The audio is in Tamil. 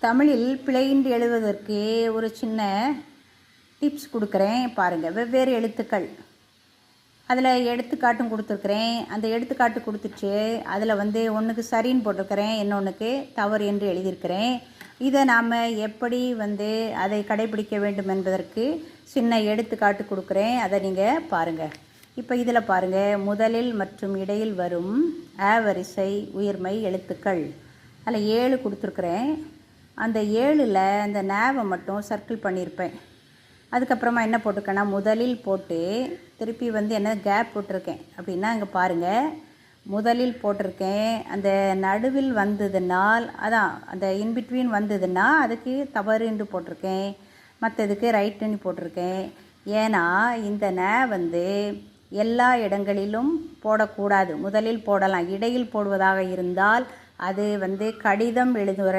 தமிழில் பிழையின்றி எழுதுவதற்கு ஒரு சின்ன டிப்ஸ் கொடுக்குறேன் பாருங்கள். வெவ்வேறு எழுத்துக்கள் அதில் எடுத்துக்காட்டும் கொடுத்துருக்குறேன். அந்த எடுத்துக்காட்டு கொடுத்துட்டு அதில் ஒன்றுக்கு சரின்னு போட்டிருக்கிறேன், இன்னொன்றுக்கு தவறு என்று எழுதியிருக்கிறேன். இதை நாம் எப்படி அதை கடைபிடிக்க வேண்டும் என்பதற்கு சின்ன எடுத்துக்காட்டு கொடுக்குறேன். அதை நீங்கள் பாருங்கள். இப்போ இதில் பாருங்கள், முதலில் மற்றும் இடையில் வரும் வரிசை உயிர்மை எழுத்துக்கள் அதில் 7 கொடுத்துருக்குறேன். அந்த 7ல் அந்த நேவை மட்டும் சர்க்கிள் பண்ணியிருப்பேன். அதுக்கப்புறமா என்ன போட்டிருக்கேன்னா, முதலில் போட்டு திருப்பி என்ன கேப் போட்டிருக்கேன் அப்படின்னா, இங்கே பாருங்கள், முதலில் போட்டிருக்கேன். அந்த நடுவில் வந்ததுனால் அதான் அந்த இன்பிட்வீன் வந்ததுன்னா அதுக்கு தவறு என்று போட்டிருக்கேன், மற்றதுக்கு ரைட்டுன்னு போட்டிருக்கேன். ஏன்னா இந்த நே எல்லா இடங்களிலும் போடக்கூடாது. முதலில் போடலாம், இடையில் போடுவதாக இருந்தால் அது கடிதம் எழுதுகிற